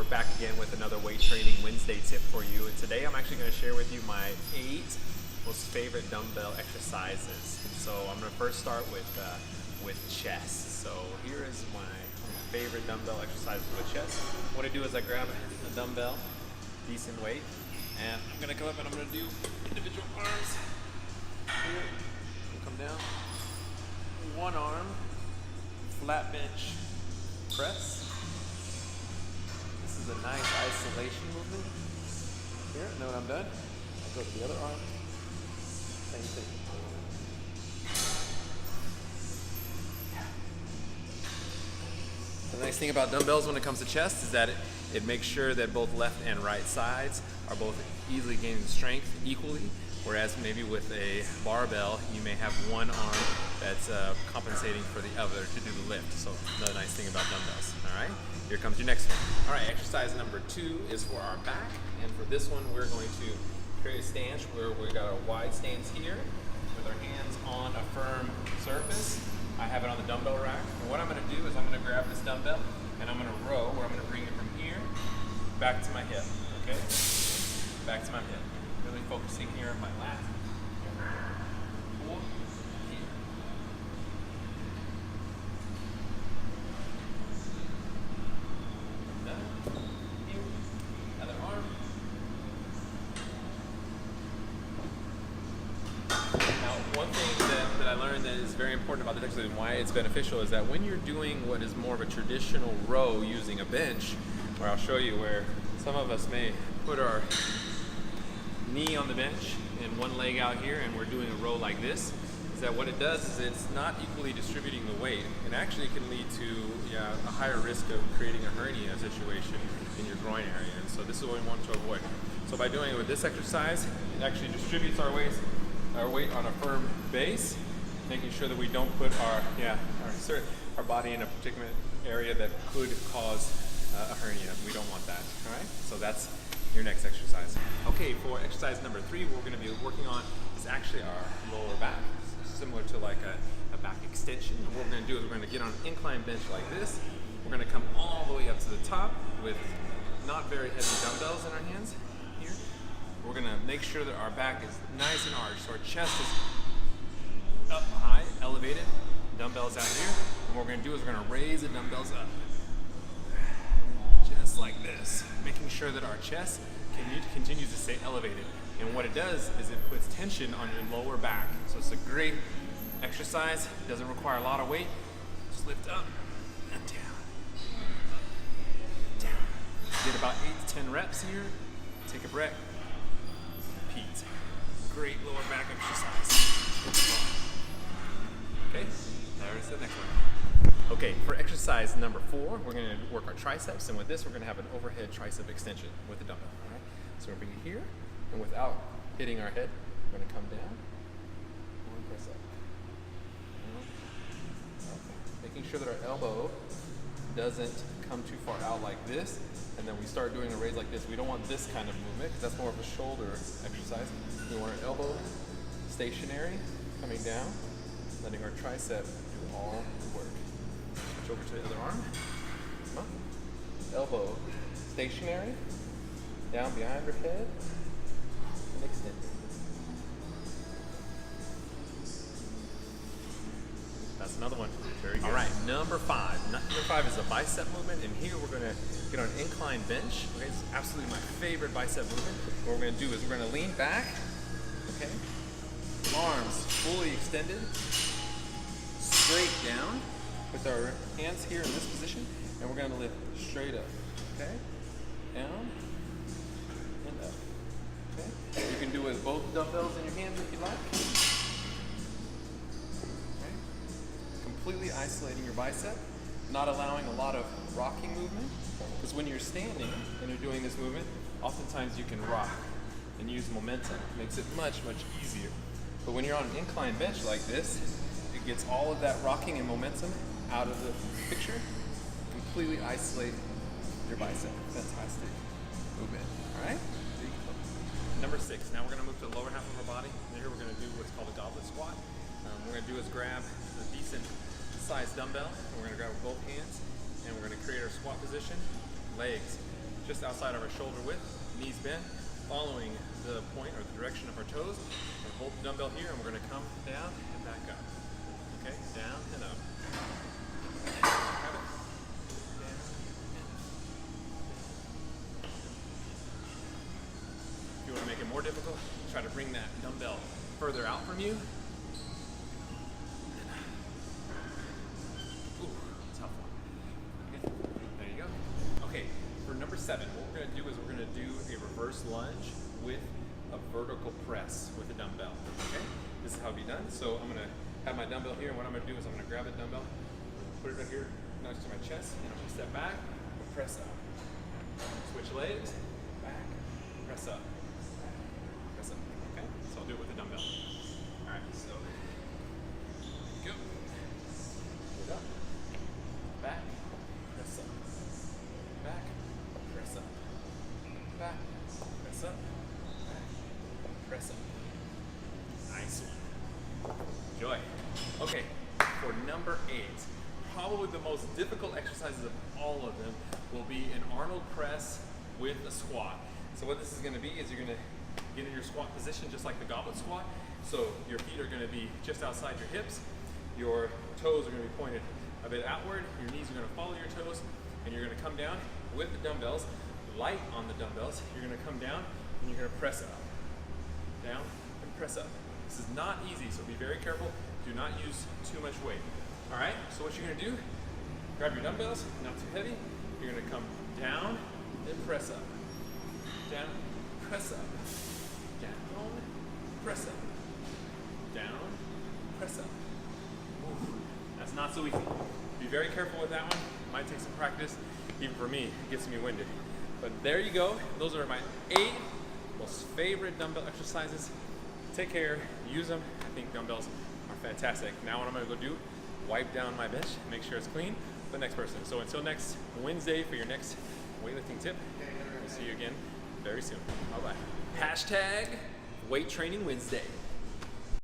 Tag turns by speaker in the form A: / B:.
A: we're back again with another weight training Wednesday tip for you. And today I'm actually going to share with you my 8 most favorite dumbbell exercises. So I'm going to first start with chest. So here is my favorite dumbbell exercises with chest. What I do is I grab a dumbbell, decent weight, and I'm going to come up and I'm going to do individual arms. Here, come down. One arm, flat bench press. This is a nice isolation movement. Here, and then when I'm done, I go to the other arm. Same thing. The nice thing about dumbbells when it comes to chest is that it makes sure that both left and right sides are both easily gaining strength equally, whereas maybe with a barbell, you may have one arm that's compensating for the other to do the lift. So another nice thing about dumbbells. All right, here comes your next one. All right, exercise number 2 is for our back, and for this one, we're going to create a stance where we got a wide stance here with our hands on a firm surface. I have it on the dumbbell rack, and what I'm going to do is I'm going to grab this dumbbell and I'm going to row, where I'm going to bring it from here back to my hip. Okay, back to my hip. Really focusing here on my lat. Pull here. Done. Here. Other arm. Now, one thing that I learned that is very important about this exercise and why it's beneficial is that when you're doing what is more of a traditional row using a bench, where I'll show you where some of us may put our knee on the bench and one leg out here, and we're doing a row like this, is that what it does is it's not equally distributing the weight, and actually can lead to a higher risk of creating a hernia situation in your groin area. And so this is what we want to avoid. So by doing it with this exercise, it actually distributes our weight on a firm base, making sure that we don't put our body in a particular area that could cause a hernia. We don't want that. All right, so that's your next exercise. Okay, for exercise number 3, what we're going to be working on is actually our lower back, similar to like a back extension. And what we're going to do is we're going to get on an incline bench like this. We're going to come all the way up to the top with not very heavy dumbbells in our hands here. We're going to make sure that our back is nice and arched, so our chest is up high, elevated, dumbbells out here. And what we're going to do is we're going to raise the dumbbells up. Just like this, making sure that our chest continues to stay elevated. And what it does is it puts tension on your lower back. So it's a great exercise. It doesn't require a lot of weight. Just lift up and down, up, down. Get about 8 to 10 reps here. Take a breath. Repeat. Great lower back exercise. Okay, there's the next one. Okay, for exercise number 4, we're going to work our triceps, and with this, we're going to have an overhead tricep extension with the dumbbell. All right? So we're going to bring it here, and without hitting our head, we're going to come down and press up. Okay. Making sure that our elbow doesn't come too far out like this, and then we start doing a raise like this. We don't want this kind of movement, because that's more of a shoulder exercise. We want our elbow stationary, coming down, letting our tricep do all the work. Switch over to the other arm. Come up. Elbow stationary, down behind her head, and extend. That's another one. Very good. All right, number 5. Number 5 is a bicep movement, and here we're going to get on an incline bench. Okay, it's absolutely my favorite bicep movement. What we're going to do is we're going to lean back. Okay, arms fully extended, straight down, with our hands here in this position, and we're going to lift straight up. Okay, down and up. Okay, you can do it with both dumbbells in your hands if you like. Okay, completely isolating your bicep, not allowing a lot of rocking movement, because when you're standing and you're doing this movement, oftentimes you can rock and use momentum. It makes it much easier. But when you're on an incline bench like this, it gets all of that rocking and momentum out of the picture. Completely isolate your bicep. Fantastic movement. All right? There you go. Number 6. Now we're going to move to the lower half of our body. And here we're going to do what's called a goblet squat. What we're going to do is grab a decent sized dumbbell, and we're going to grab with both hands, and we're going to create our squat position. Legs just outside of our shoulder width, knees bent, following the point or the direction of our toes. We're gonna hold the dumbbell here and we're gonna come down and back up. Okay, down and up. Grab it. Down and up. If you want to make it more difficult, try to bring that dumbbell further out from you. Ooh, tough one. Okay, there you go. Okay, for number 7, what we're gonna do is we're gonna do a reverse lunge with a vertical press with a dumbbell, okay? This is how it'll be done. So I'm gonna have my dumbbell here, and what I'm gonna do is I'm gonna grab a dumbbell, put it right here next to my chest, and I'm gonna step back and press up. Switch legs, back, press up, press up, okay? So I'll do it with the dumbbell. All right, so go. Put up, back, press up, back, press up, back, press up, back, press up. Nice one. Enjoy. Okay, for number 8, probably the most difficult exercises of all of them will be an Arnold press with a squat. So what this is going to be is you're going to get in your squat position just like the goblet squat. So your feet are going to be just outside your hips, your toes are going to be pointed a bit outward, your knees are going to follow your toes, and you're going to come down with the dumbbells, light on the dumbbells. You're going to come down and you're going to press up, down and press up. This is not easy, so be very careful. Do not use too much weight. All right, so what you're gonna do, grab your dumbbells, not too heavy. You're gonna come down and press up. Down, press up. Down, press up. Down, press up. Ooh, that's not so easy. Be very careful with that one. Might take some practice. Even for me, it gets me winded. But there you go. Those are my 8 most favorite dumbbell exercises. Take care, use them. I think dumbbells are fantastic. Now what I'm gonna go do, wipe down my bench, make sure it's clean for the next person. So until next Wednesday for your next weightlifting tip, we'll see you again very soon. Bye-bye. #Weight Training Wednesday.